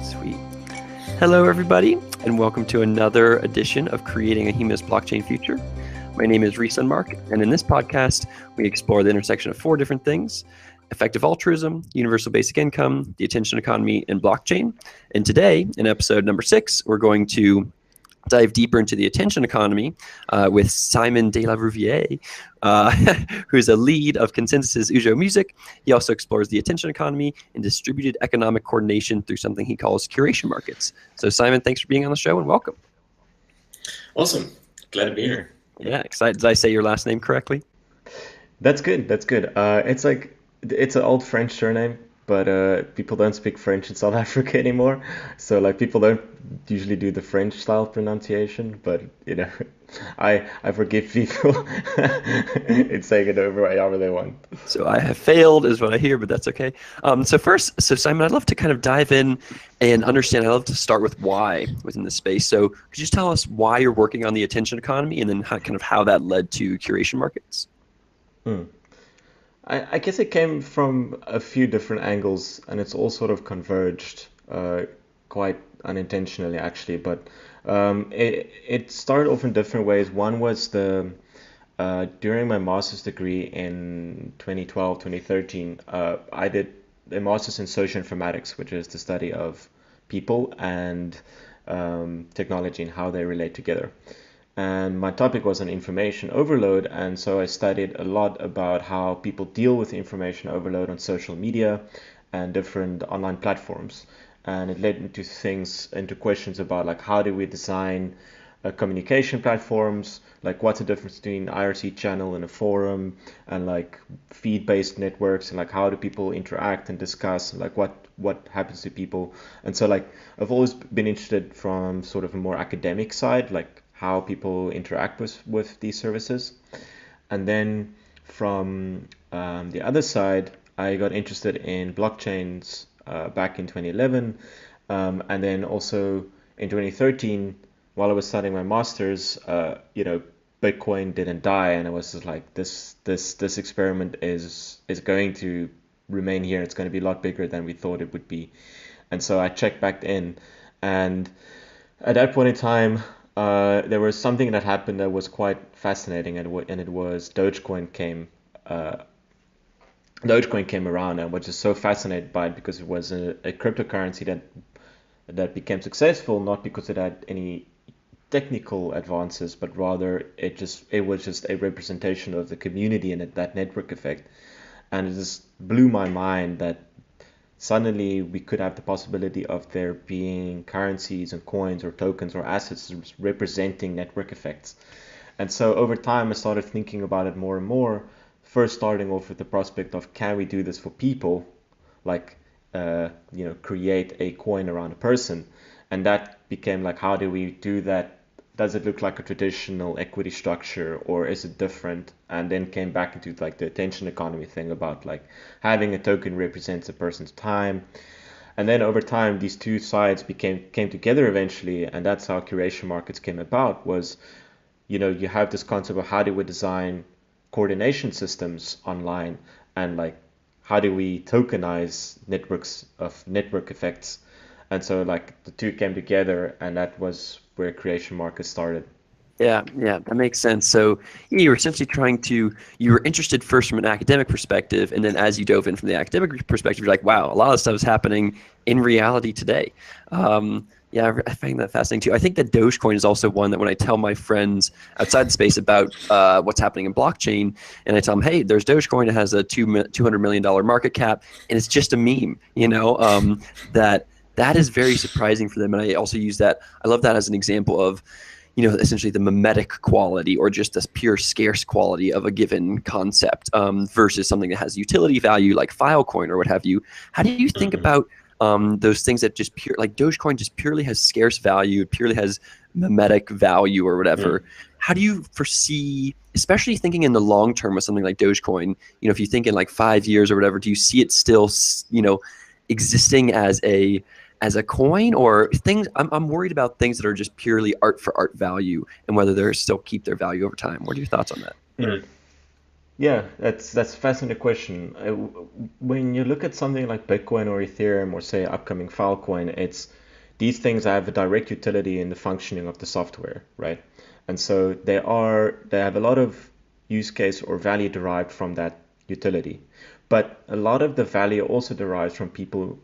Sweet. Hello, everybody, and welcome to another edition of Creating a Humanist Blockchain Future. My name is Reese Unmark, and in this podcast, we explore the intersection of four different things: effective altruism, universal basic income, the attention economy, and blockchain. And today, in episode number 6, we're going to dive deeper into the attention economy with Simon de la Rouviere, who's a lead of Consensus Ujo Music. He also explores the attention economy and distributed economic coordination through something he calls curation markets. So Simon, thanks for being on the show and welcome. Awesome. Glad to be here. Yeah, excited. Did I say your last name correctly? That's good. It's an old French surname, but people don't speak French in South Africa anymore. So people don't usually do the French style pronunciation, but I forgive people in saying it over however they want. So I have failed is what I hear, but that's okay. So Simon, I'd love to kind of dive in and understand. I'd love to start with why within this space. So could you just tell us why you're working on the attention economy and then how that led to curation markets? I guess it came from a few different angles, and it's all sort of converged quite unintentionally, actually. But it started off in different ways. One was during my master's degree in 2012, 2013, I did a master's in social informatics, which is the study of people and technology and how they relate together. And my topic was on information overload, and so I studied a lot about how people deal with information overload on social media and different online platforms. And it led into questions about how do we design communication platforms, what's the difference between IRC channel and a forum, and feed-based networks, and how do people interact and discuss, and what happens to people. And so I've always been interested from sort of a more academic side, how people interact with these services. And then from the other side, I got interested in blockchains back in 2011. And then also in 2013, while I was studying my master's, Bitcoin didn't die. And I was just this experiment is going to remain here. It's going to be a lot bigger than we thought it would be. And so I checked back in. And at that point in time, there was something that happened that was quite fascinating, and it was Dogecoin came around, and I was just so fascinated by it because it was a cryptocurrency that became successful, not because it had any technical advances, but rather it was just a representation of the community and that network effect. And it just blew my mind that suddenly we could have the possibility of there being currencies and coins or tokens or assets representing network effects. And so over time, I started thinking about it more and more, first starting off with the prospect of, can we do this for people? Create a coin around a person. And that became how do we do that? Does it look like a traditional equity structure, or is it different? And then came back into the attention economy thing about having a token represents a person's time. And then over time, these two sides came together eventually, and that's how curation markets came about. Was you have this concept of how do we design coordination systems online, and how do we tokenize networks of network effects. And so the two came together, and that was where curation markets started. Yeah, that makes sense. So you were essentially you were interested first from an academic perspective, and then as you dove in from the academic perspective, you're like, wow, a lot of stuff is happening in reality today. I find that fascinating too. I think that Dogecoin is also one that when I tell my friends outside the space about what's happening in blockchain, and I tell them, hey, there's Dogecoin, it has a $200 million market cap, and it's just a meme, that is very surprising for them. And I also use that. I love that as an example of, essentially the memetic quality or just this pure scarce quality of a given concept versus something that has utility value like Filecoin or what have you. How do you think about those things that just Dogecoin just purely has scarce value, it purely has memetic value or whatever? How do you foresee, especially thinking in the long term with something like Dogecoin, if you think in 5 years or whatever, do you see it still, existing as a coin, or things? I'm worried about things that are just purely art for art value and whether they still keep their value over time. What are your thoughts on that? Yeah, that's a fascinating question. When you look at something like Bitcoin or Ethereum or say upcoming Filecoin, it's these things have a direct utility in the functioning of the software, right? And so they have a lot of use case or value derived from that utility. But a lot of the value also derives from people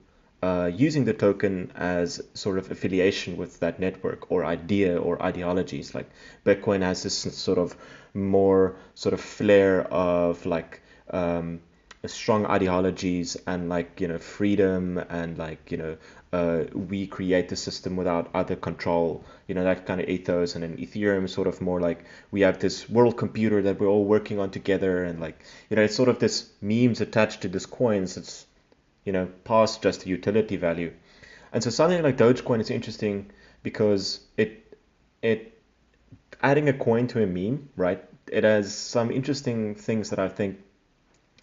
using the token as sort of affiliation with that network or idea or ideologies. Like Bitcoin has this sort of more sort of flair of like strong ideologies and like freedom and like we create the system without other control, that kind of ethos. And then Ethereum is sort of more like we have this world computer that we're all working on together, and like it's sort of this memes attached to this coins. It's past just the utility value. And so something like Dogecoin is interesting because it adding a coin to a meme, right? It has some interesting things that I think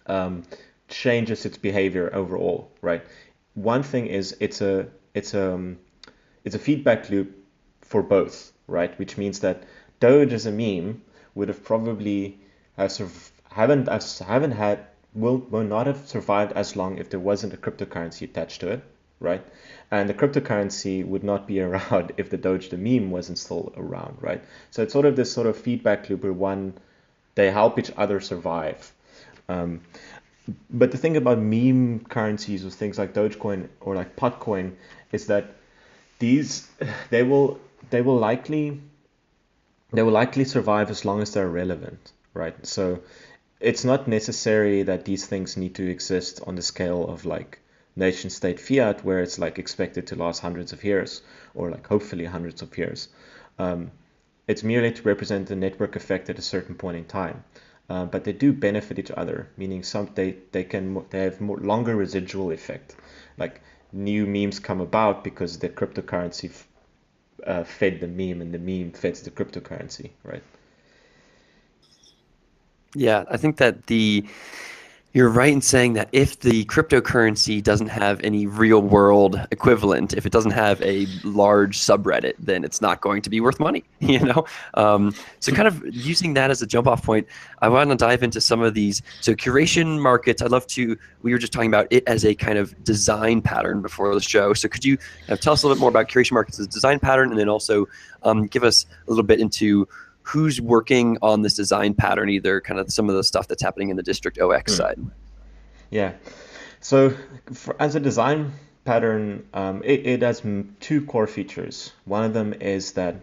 um, changes its behavior overall, right? One thing is it's a feedback loop for both, right? Which means that Doge as a meme would have probably have haven't had will not have survived as long if there wasn't a cryptocurrency attached to it, right? And the cryptocurrency would not be around if the Doge the meme wasn't still around, right? So it's sort of this sort of feedback loop where they help each other survive. Um, but the thing about meme currencies or things like Dogecoin or like Potcoin is that these they will they will likely they will likely survive as long as they're relevant, right? So it's not necessary that these things need to exist on the scale of like nation state fiat where it's like expected to last hundreds of years or like hopefully hundreds of years. Um, it's merely to represent the network effect at a certain point in time. But they do benefit each other, meaning they have more longer residual effect. Like new memes come about because the cryptocurrency fed the meme, and the meme feds the cryptocurrency, right? Yeah, I think that you're right in saying that if the cryptocurrency doesn't have any real world equivalent, if it doesn't have a large subreddit, then it's not going to be worth money, you know? So kind of using that as a jump off point, I want to dive into some of these. So curation markets, we were just talking about it as a kind of design pattern before the show. So could you kind of tell us a little bit more about curation markets as a design pattern, and then also give us a little bit into who's working on this design pattern, either kind of some of the stuff that's happening in the District OX Hmm. side? Yeah. So as a design pattern, it has two core features. One of them is that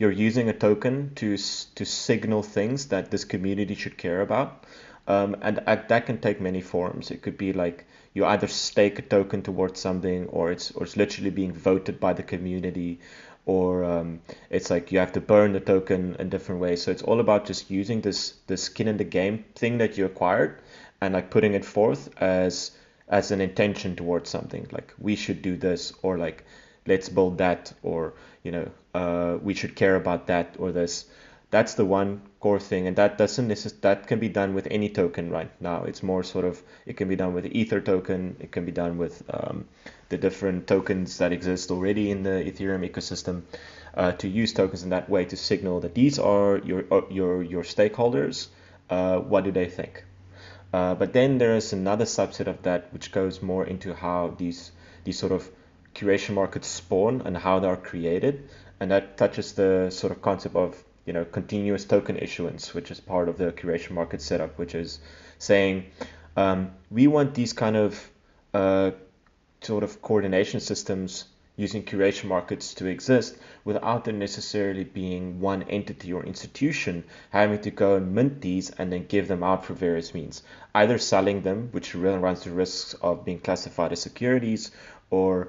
you're using a token to signal things that this community should care about. And that can take many forms. It could be like you either stake a token towards something, or it's literally being voted by the community, or it's like you have to burn the token in different ways. So it's all about just using this skin in the game thing that you acquired and like putting it forth as an intention towards something. Like we should do this, or like let's build that, or we should care about that or this. That's the one core thing, and that can be done with any token right now. It's more sort of it can be done with the Ether token. It can be done with the different tokens that exist already in the Ethereum ecosystem. To use tokens in that way to signal that these are your stakeholders. What do they think? But then there is another subset of that which goes more into how these sort of curation markets spawn and how they are created, and that touches the sort of concept of continuous token issuance, which is part of the curation market setup, which is saying we want these kind of uh, sort of coordination systems using curation markets to exist without there necessarily being one entity or institution having to go and mint these and then give them out for various means, either selling them, which really runs the risks of being classified as securities, or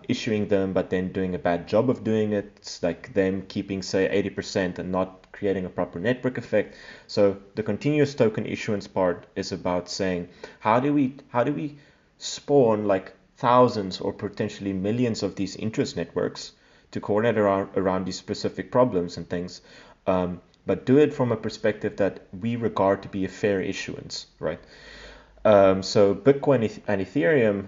issuing them but then doing a bad job of doing it. It's like them keeping say 80% and not creating a proper network effect. So the continuous token issuance part is about saying how do we spawn like thousands or potentially millions of these interest networks to coordinate around these specific problems and things, but do it from a perspective that we regard to be a fair issuance, right? So Bitcoin and Ethereum,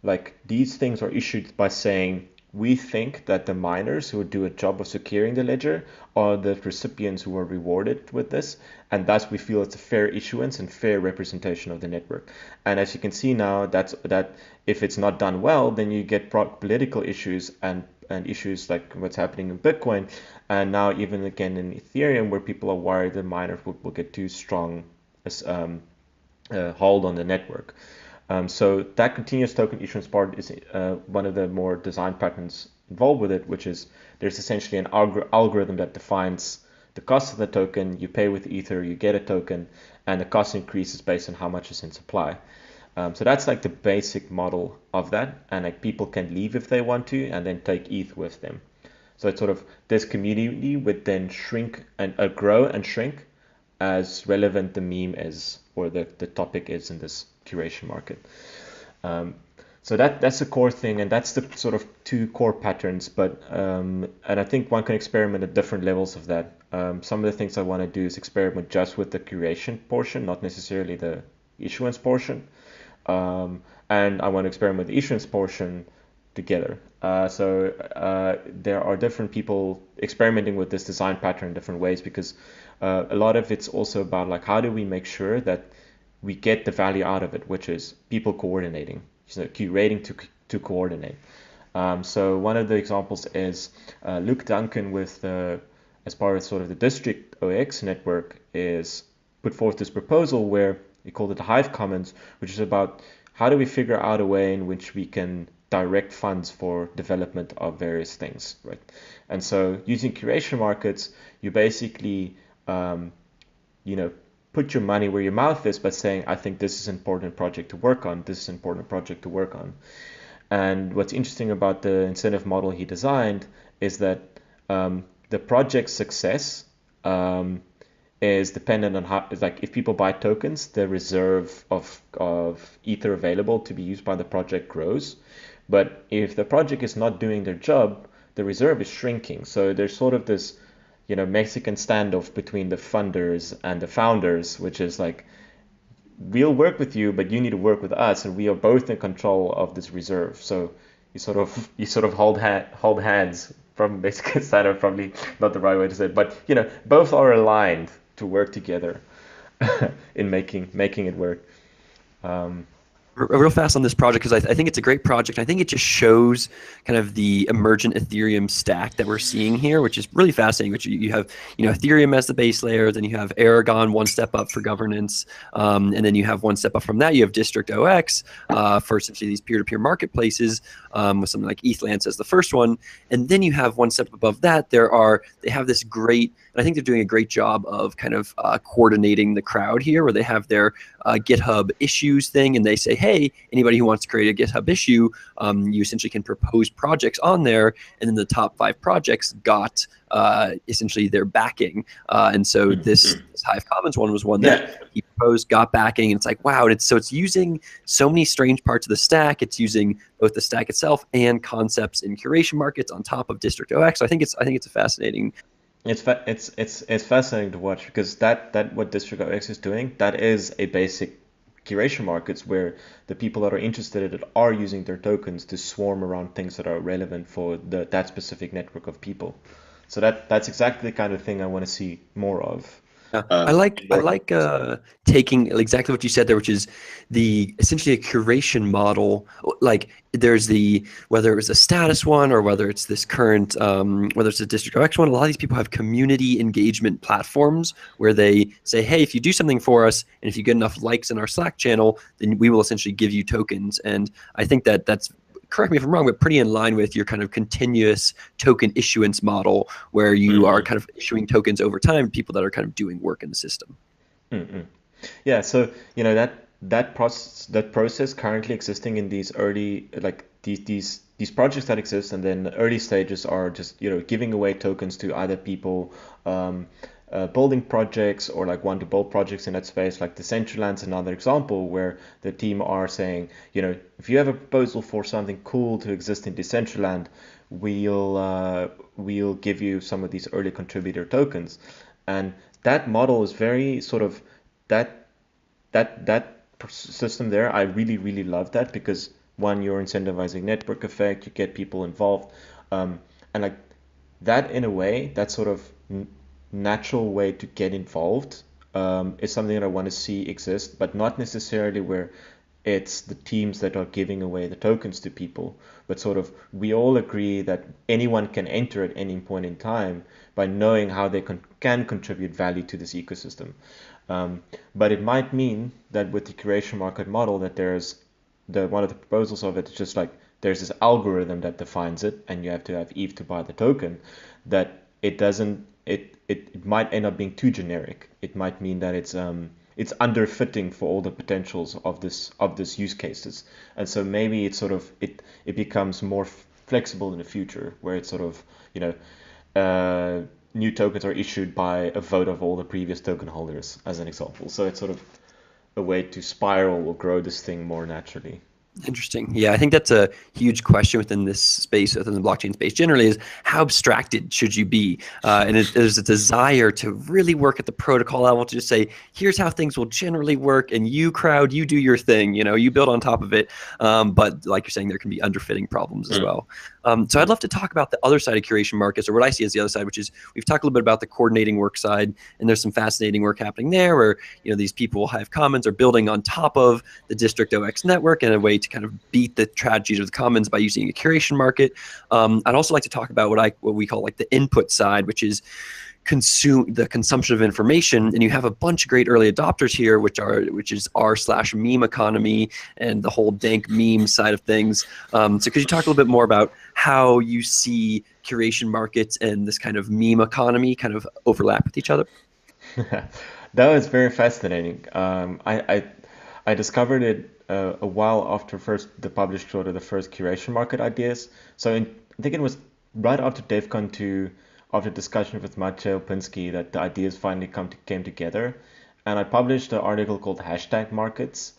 like these things are issued by saying we think that the miners who do a job of securing the ledger are the recipients who are rewarded with this, and thus we feel it's a fair issuance and fair representation of the network. And as you can see now, that if it's not done well, then you get political issues and issues like what's happening in Bitcoin, and now even again in Ethereum, where people are worried the miners will get too strong hold on the network. So that continuous token issuance part is one of the more design patterns involved with it, which is there's essentially an algorithm that defines the cost of the token. You pay with Ether, you get a token, and the cost increases based on how much is in supply. So that's like the basic model of that, and like people can leave if they want to, and then take ETH with them. So it's sort of this community would then shrink and grow and shrink as relevant the meme is or the topic is in this curation market. So that's the core thing, and that's the sort of two core patterns. But and I think one can experiment at different levels of that. Some of the things I want to do is experiment just with the curation portion, not necessarily the issuance portion. And I want to experiment with the issuance portion together. So there are different people experimenting with this design pattern in different ways, because a lot of it's also about like how do we make sure that we get the value out of it, which is people coordinating, so curating to coordinate. So one of the examples is Luke Duncan with as part of sort of the district OX network is put forth this proposal where he called it the Hive Commons, which is about how do we figure out a way in which we can direct funds for development of various things, right? And so using curation markets, you basically, put your money where your mouth is by saying, I think this is an important project to work on, this is an important project to work on. And what's interesting about the incentive model he designed is that the project's success is dependent on how, like if people buy tokens, the reserve of Ether available to be used by the project grows. But if the project is not doing their job, the reserve is shrinking. So there's sort of this, Mexican standoff between the funders and the founders, which is like, we'll work with you, but you need to work with us, and we are both in control of this reserve. So you sort of hold hands from Mexican standoff, probably not the right way to say it, but both are aligned to work together in making it work. Real fast on this project, because I think it's a great project. I think it just shows kind of the emergent Ethereum stack that we're seeing here, which is really fascinating. Which you have, Ethereum as the base layer, then you have Aragon one step up for governance, and then you have one step up from that. You have District OX for essentially these peer-to-peer marketplaces, with something like ETHLance as the first one, and then you have one step above that. They have this great, and I think they're doing a great job of kind of coordinating the crowd here, where they have their GitHub issues thing, and they say, hey, anybody who wants to create a GitHub issue, you essentially can propose projects on there, and then the top 5 projects got essentially their backing. And so this Hive Commons one was one that he proposed, got backing, and it's like, wow, it's using so many strange parts of the stack. It's using both the stack itself and concepts in curation markets on top of District OX. So I think it's a fascinating. It's fascinating to watch, because that what District OX is doing, that is a basic curation markets where the people that are interested in it are using their tokens to swarm around things that are relevant for that specific network of people. So that's exactly the kind of thing I want to see more of. I like taking exactly what you said there, which is essentially a curation model. Like there's whether it was a status one or whether it's this current, whether it's a District OX one, a lot of these people have community engagement platforms where they say, hey, if you do something for us and if you get enough likes in our Slack channel, then we will essentially give you tokens. And I think that's, correct me if I'm wrong, but pretty in line with your kind of continuous token issuance model, where you are kind of issuing tokens over time to people that are kind of doing work in the system. Yeah, so that process currently existing in these early, like these projects that exist, and then early stages are just giving away tokens to either people building projects or like want to build projects in that space. Like Decentraland's another example where the team are saying, if you have a proposal for something cool to exist in Decentraland, we'll give you some of these early contributor tokens. And that model is very sort of that system there. I really, really love that, because one, you're incentivizing network effect, you get people involved, and like that in a way, that sort of natural way to get involved is something that I want to see exist, but not necessarily where it's the teams that are giving away the tokens to people, but sort of we all agree that anyone can enter at any point in time by knowing how they can contribute value to this ecosystem. But it might mean that with the curation market model that there's one of the proposals of it is just like there's this algorithm that defines it, and you have to have ETH to buy the token, that it doesn't it might end up being too generic. It might mean that it's underfitting for all the potentials of this use cases, and so maybe it's sort of it becomes more flexible in the future, where it's sort of new tokens are issued by a vote of all the previous token holders, as an example. So it's sort of a way to spiral or grow this thing more naturally. Interesting. Yeah, I think that's a huge question within this space, within the blockchain space generally, is how abstracted should you be? And there's a desire to really work at the protocol level to just say, here's how things will generally work, and you crowd, you do your thing, you build on top of it. But like you're saying, there can be underfitting problems as well. So I'd love to talk about the other side of curation markets, or what I see as the other side, which is we've talked a little bit about the coordinating work side, and there's some fascinating work happening there where these people, Hive Commons, are building on top of the District OX network in a way to kind of beat the tragedies of the commons by using a curation market. I'd also like to talk about what we call like the input side, which is the consumption of information, and you have a bunch of great early adopters here, which is r/meme economy and the whole dank meme side of things. So could you talk a little bit more about how you see curation markets and this kind of meme economy kind of overlap with each other? That was very fascinating. I discovered it a while after the published sort of the first curation market ideas. So I think it was right after DevCon 2, after discussion with Maciej Opinski, that the ideas finally came together. And I published an article called #markets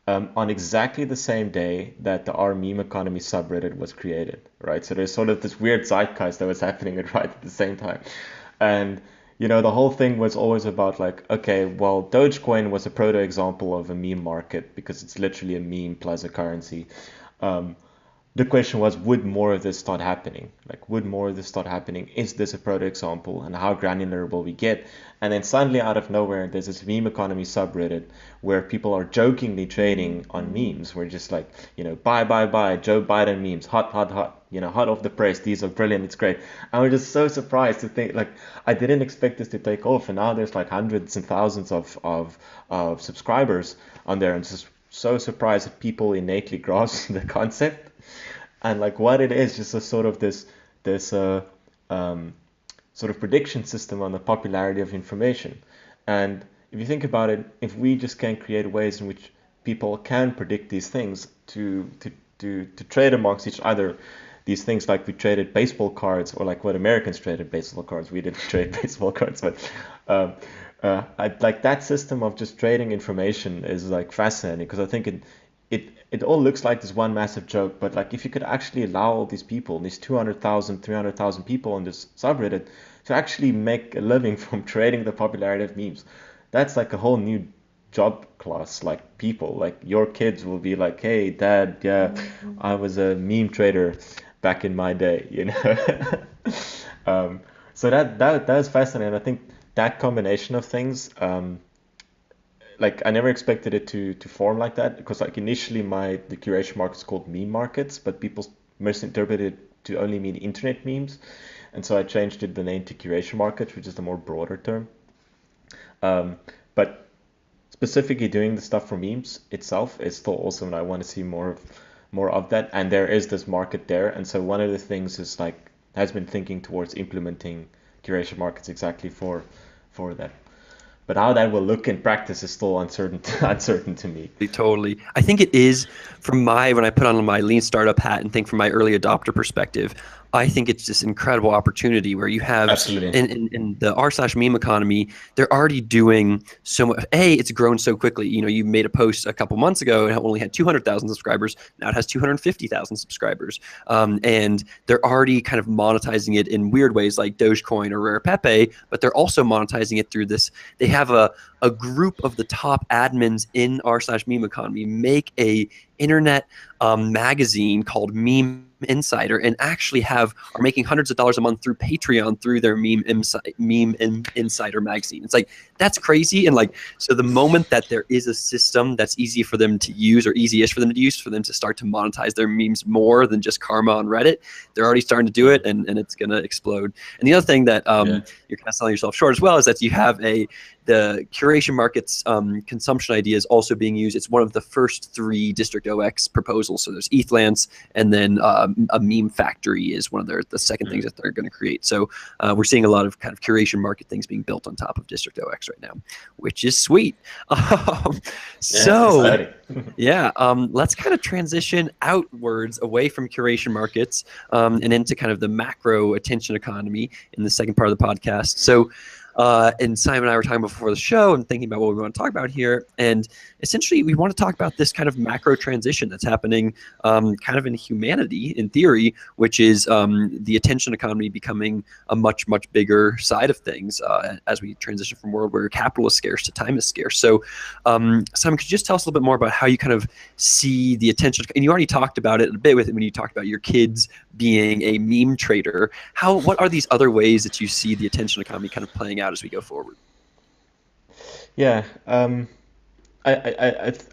on exactly the same day that the R meme economy subreddit was created, right? So there's sort of this weird zeitgeist that was happening right at the same time. And the whole thing was always about like, okay, well, Dogecoin was a proto example of a meme market because it's literally a meme plus a currency. The question was, would more of this start happening? Like, would more of this start happening? Is this a proto example, and how granular will we get? And then suddenly out of nowhere, there's this meme economy subreddit where people are jokingly trading on memes. We're just like, buy, Joe Biden memes, hot, hot off the press. These are brilliant. It's great. And we're just so surprised to think, like, I didn't expect this to take off. And now there's like hundreds and thousands of subscribers on there. And just so surprised that people innately grasp the concept. And like what it is, just a sort of this sort of prediction system on the popularity of information. And if you think about it, if we just can create ways in which people can predict these things to trade amongst each other, these things like we traded baseball cards, or like what Americans traded baseball cards. We didn't trade baseball cards, but like that system of just trading information is like fascinating, because I think it all looks like this one massive joke, but like if you could actually allow all these people, these 200,000, 300,000 people on this subreddit, to actually make a living from trading the popularity of memes, that's like a whole new job class. Like people, like your kids will be like, hey dad, yeah, I was a meme trader back in my day, So that is fascinating. I think that combination of things, like I never expected it to form like that, because like initially the curation market is called meme markets, but people misinterpreted it to only mean internet memes, and so I changed the name to curation markets, which is the more broader term. But specifically doing the stuff for memes itself is still awesome, and I want to see more of that. And there is this market there, and so one of the things is like has been thinking towards implementing curation markets exactly for that. But how that will look in practice is still uncertain to me. Totally. I think it is, when I put on my lean startup hat and think from my early adopter perspective, I think it's this incredible opportunity where you have Absolutely. in the r/meme economy, they're already doing so much. It's grown so quickly. You made a post a couple months ago and it only had 200,000 subscribers. Now it has 250,000 subscribers. And they're already kind of monetizing it in weird ways like Dogecoin or Rare Pepe, but they're also monetizing it through this. They have a group of the top admins in r/meme economy make a internet magazine called Meme Insider, and actually are making hundreds of dollars a month through Patreon through their Meme Insider magazine. It's like, that's crazy. And like, so the moment that there is a system that's easy for them to use, or easy-ish for them to use, for them to start to monetize their memes more than just karma on Reddit, they're already starting to do it, and it's gonna explode. And the other thing that you're kind of selling yourself short as well is that you have the Curation market's consumption idea is also being used. It's one of the first 3 District OX proposals. So there's ETHLance, and then a meme factory is one of the second things that they're going to create. So we're seeing a lot of kind of Curation market things being built on top of District OX right now, which is sweet. So yeah, let's kind of transition outwards away from Curation markets and into kind of the macro attention economy in the second part of the podcast. So and Simon and I were talking before the show and thinking about what we want to talk about here. And essentially, we want to talk about this kind of macro transition that's happening kind of in humanity, in theory, which is the attention economy becoming a much, much bigger side of things as we transition from a world where capital is scarce to time is scarce. So, Simon, could you just tell us a little bit more about how you kind of see the attention? And you already talked about it a bit when you talked about your kids being a meme trader. What are these other ways that you see the attention economy kind of playing out as we go forward? Yeah, I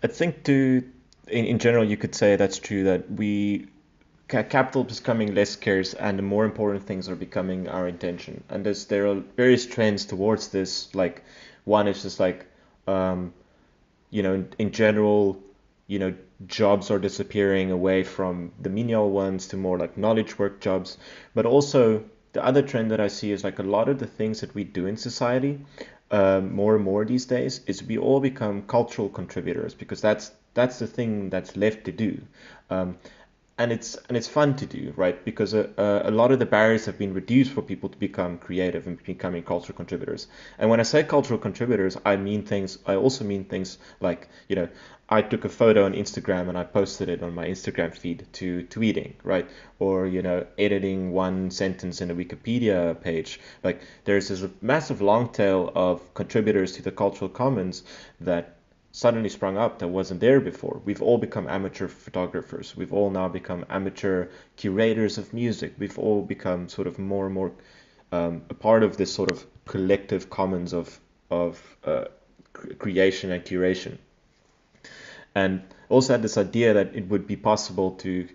think in general you could say that's true, that capital is becoming less scarce and the more important things are becoming our intention. And there are various trends towards this. Like, one is just like in general, jobs are disappearing away from the menial ones to more like knowledge work jobs. But also the other trend that I see is like a lot of the things that we do in society, more and more these days, is we all become cultural contributors, because that's the thing that's left to do. And it's fun to do, right? Because a lot of the barriers have been reduced for people to become creative and becoming cultural contributors. And when I say cultural contributors, I also mean things like, I took a photo on Instagram and I posted it on my Instagram feed, to tweeting, right? Or, editing one sentence in a Wikipedia page. Like, there's this massive long tail of contributors to the cultural commons that suddenly sprung up that wasn't there before. We've all become amateur photographers. We've all now become amateur curators of music. We've all become sort of more and more a part of this sort of collective commons of creation and curation. And also had this idea that it would be possible to,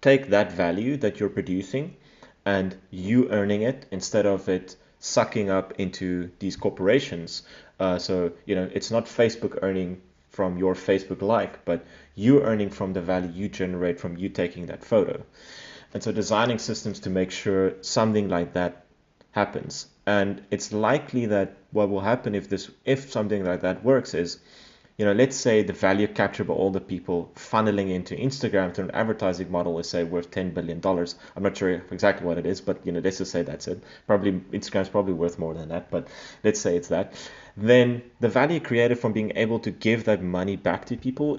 take that value that you're producing and you earning it, instead of it sucking up into these corporations. So, it's not Facebook earning from your Facebook like, but you earning from the value you generate from you taking that photo. And so designing systems to make sure something like that happens. And it's likely that what will happen if something like that works is, let's say the value captured by all the people funneling into Instagram through an advertising model is, say, worth $10 billion. I'm not sure exactly what it is, but let's just say that's it. Probably Instagram's probably worth more than that, but let's say it's that. Then the value created from being able to give that money back to people,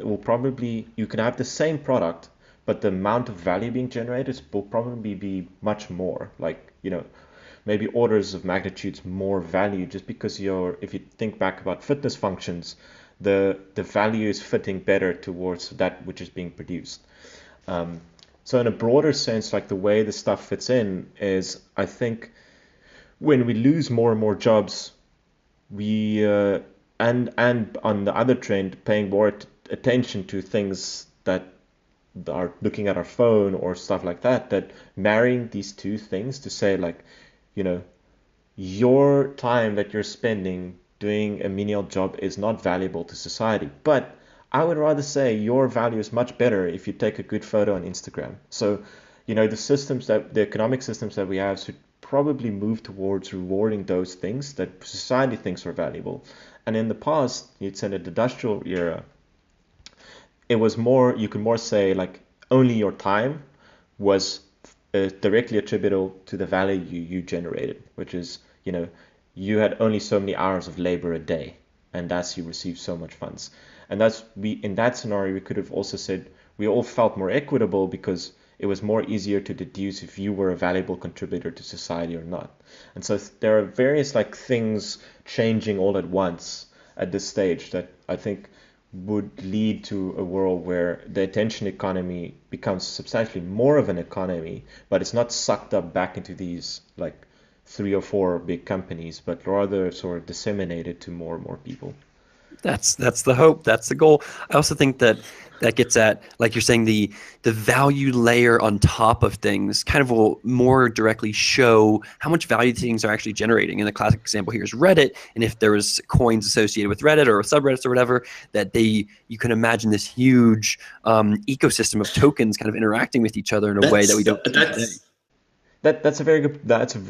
you can have the same product, but the amount of value being generated will probably be much more, like, maybe orders of magnitudes more value, just because if you think back about fitness functions, the value is fitting better towards that which is being produced. So in a broader sense, like, the way the stuff fits in is, I think when we lose more and more jobs, we and on the other trend, paying more attention to things that are looking at our phone or stuff like that, that marrying these two things to say, like, your time that you're spending doing a menial job is not valuable to society. But I would rather say your value is much better if you take a good photo on Instagram. So, the economic systems that we have should probably move towards rewarding those things that society thinks are valuable. And in the past, it's in the industrial era, it was more, you could more say, like, only your time was directly attributable to the value you generated, which is, you had only so many hours of labor a day, and thus you received so much funds. And that's we in that scenario we could have also said we all felt more equitable because it was more easier to deduce if you were a valuable contributor to society or not. And so there are various like things changing all at once at this stage that I think would lead to a world where the attention economy becomes substantially more of an economy, but it's not sucked up back into these like 3 or 4 big companies, but rather sort of disseminated to more and more people. That's the hope. That's the goal. I also think that that gets at, like you're saying, the value layer on top of things kind of will more directly show how much value things are actually generating. And the classic example here is Reddit. And if there was coins associated with Reddit or subreddits or whatever, that you can imagine this huge ecosystem of tokens kind of interacting with each other in a way that we don't see today. That's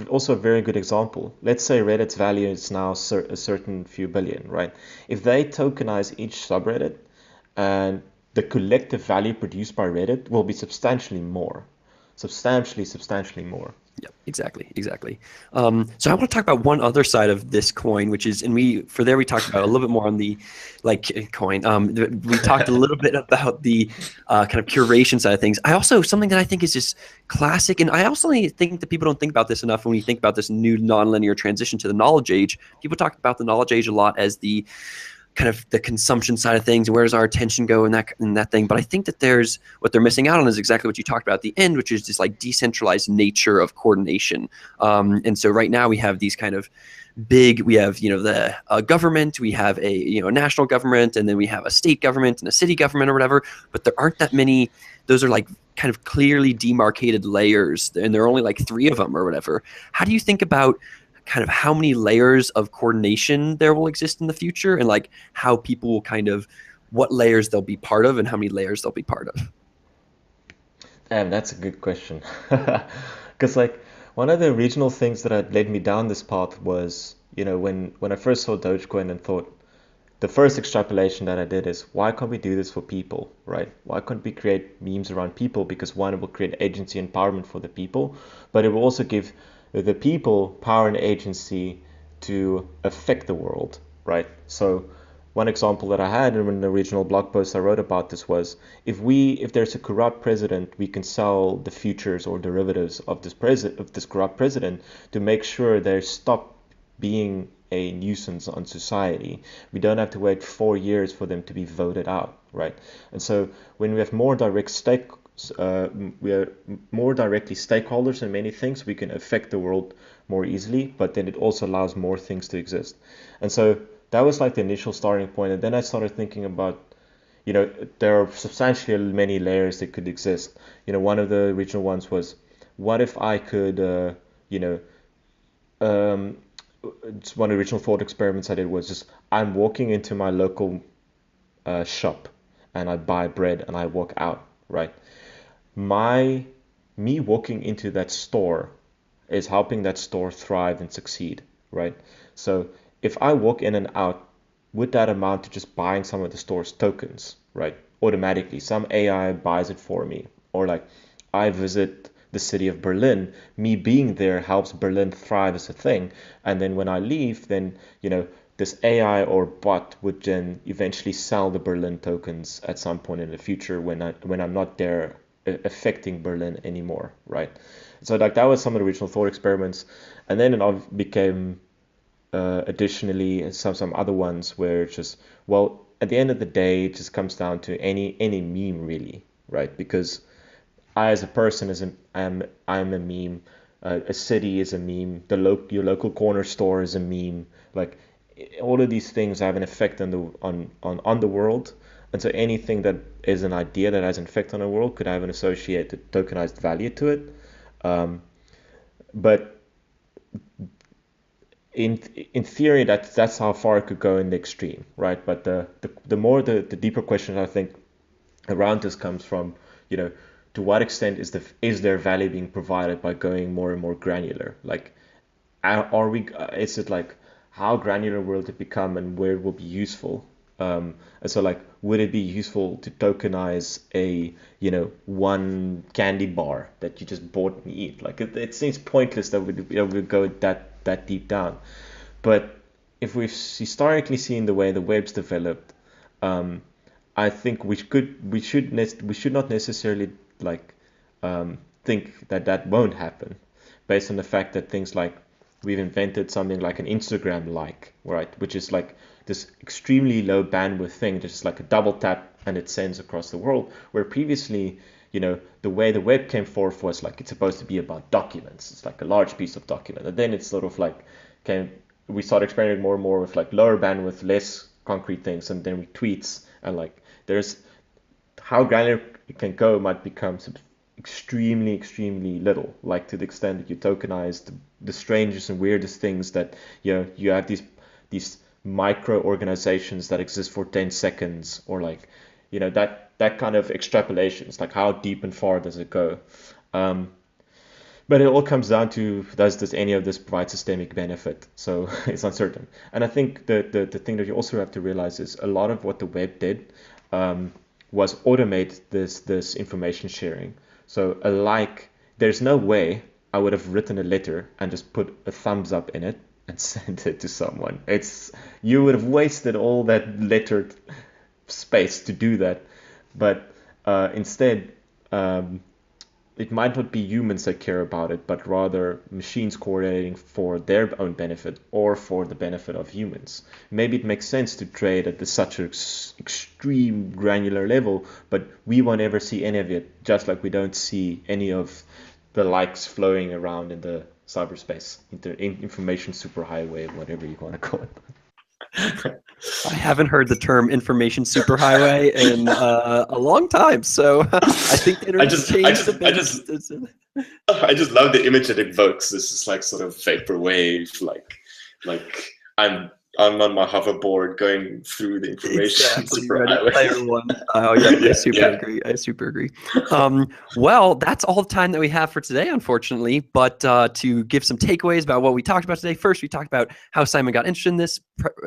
also a very good example. Let's say Reddit's value is now a certain few billion, right? If they tokenize each subreddit, and the collective value produced by Reddit will be substantially more, substantially more. Yeah, exactly. So I want to talk about one other side of this coin, which is, and we talked about a little bit more on the coin. We talked a little bit about the kind of curation side of things. Something that I think is just classic, and I also think that people don't think about this enough when we think about this new nonlinear transition to the knowledge age. People talk about the knowledge age a lot as the kind of the consumption side of things, and where does our attention go in that thing. But I think that what they're missing out on is exactly what you talked about at the end, which is this like decentralized nature of coordination. And so right now we have these kind of we have the government, we have a national government, and then we have a state government and a city government or whatever. But there aren't that many. Those are like kind of clearly demarcated layers, and there are only like 3 of them or whatever. How do you think about kind of how many layers of coordination there will exist in the future, and like how people will what layers they'll be part of and how many layers they'll be part of? Damn, that's a good question. Because like one of the original things that had led me down this path was, when I first saw Dogecoin and thought, the first extrapolation that I did is, why can't we do this for people, right? Why can't we create memes around people? Because one, it will create agency and empowerment for the people, but it will also give the people power and agency to affect the world, right? So one example that I had in the original blog post I wrote about this was, if there's a corrupt president, we can sell the futures or derivatives of this corrupt president to make sure they stop being a nuisance on society. We don't have to wait 4 years for them to be voted out, right? And so when we have we are more directly stakeholders in many things, we can affect the world more easily, but then it also allows more things to exist. And so that was like the initial starting point. And then I started thinking about, there are substantially many layers that could exist. One of the original ones was, what if I could, it's one of the original thought experiments I did was just, I'm walking into my local shop and I buy bread and I walk out, right? Me walking into that store is helping that store thrive and succeed, right? So if I walk in and out, would that amount to just buying some of the store's tokens, right? Automatically, some AI buys it for me. Or like I visit the city of Berlin, me being there helps Berlin thrive as a thing. And then when I leave, then, this AI or bot would then eventually sell the Berlin tokens at some point in the future when I'm not there affecting Berlin anymore, right? So like that was some of the original thought experiments, and then it became additionally some other ones where it's just, well, at the end of the day, it just comes down to any meme really, right? Because I as a person I'm a meme, a city is a meme, your local corner store is a meme, like all of these things have an effect on the world. And so anything that is an idea that has an effect on the world could have an associated tokenized value to it. But in theory, that's how far it could go in the extreme, right? But the deeper question I think around this comes from, to what extent is there value being provided by going more and more granular? Like, is it like, how granular will it become and where it will be useful? And so like, would it be useful to tokenize a, one candy bar that you just bought and eat? Like it seems pointless that we go that deep down. But if we've historically seen the way the web's developed, I think we should not necessarily like think that won't happen, based on the fact that things like we've invented something like an Instagram like, right, which is like this extremely low bandwidth thing, just like a double tap and it sends across the world, where previously, the way the web came forth was like it's supposed to be about documents. It's like a large piece of document, and then it's sort of like we started experimenting more and more with like lower bandwidth, less concrete things, and then with tweets, and like there's how granular it can go might become extremely, extremely little, like to the extent that you tokenize the strangest and weirdest things, that you have these micro organizations that exist for 10 seconds, or like that kind of extrapolations, like how deep and far does it go. But it all comes down to, does any of this provide systemic benefit? So it's uncertain. And I think the thing that you also have to realize is a lot of what the web did was automate this information sharing. So there's no way I would have written a letter and just put a thumbs up in it and sent it to someone. You would have wasted all that lettered space to do that. But instead, it might not be humans that care about it, but rather machines coordinating for their own benefit or for the benefit of humans. Maybe it makes sense to trade at such an extreme granular level, but we won't ever see any of it, just like we don't see any of the likes flowing around in the cyberspace, information superhighway, whatever you want to call it. I haven't heard the term information superhighway in a long time, so I think the internet's changed a bit. I just love the image it evokes. This is like sort of vaporwave, like I'm on my hoverboard going through the information superhighway. Oh yeah, I super agree. Well, that's all the time that we have for today, unfortunately. But to give some takeaways about what we talked about today, first we talked about how Simon got interested in this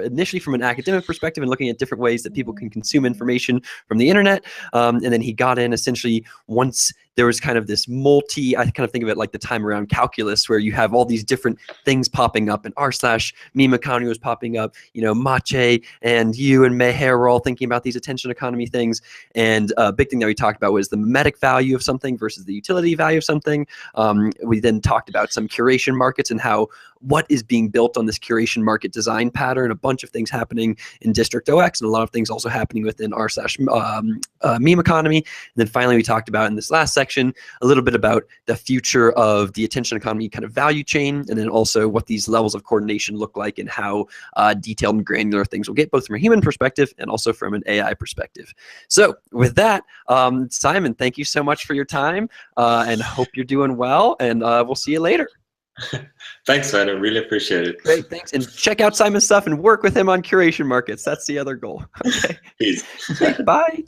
initially from an academic perspective and looking at different ways that people can consume information from the internet. And then he got in essentially once there was kind of this I kind of think of it like the time around calculus, where you have all these different things popping up, and r/Memecoins was popping up, Mache and you and Meher were all thinking about these attention economy things. And a big thing that we talked about was the memetic value of something versus the utility value of something. We then talked about some curation markets and what is being built on this curation market design pattern, a bunch of things happening in District OX and a lot of things also happening within r/Memeconomy. And then finally, we talked about in this last section a little bit about the future of the attention economy kind of value chain, and then also what these levels of coordination look like and how detailed and granular things will get, both from a human perspective and also from an AI perspective. So with that, Simon, thank you so much for your time, and hope you're doing well, and we'll see you later. Thanks, man. I really appreciate it. Great, thanks. And check out Simon's stuff and work with him on curation markets. That's the other goal. Okay. Peace. Bye.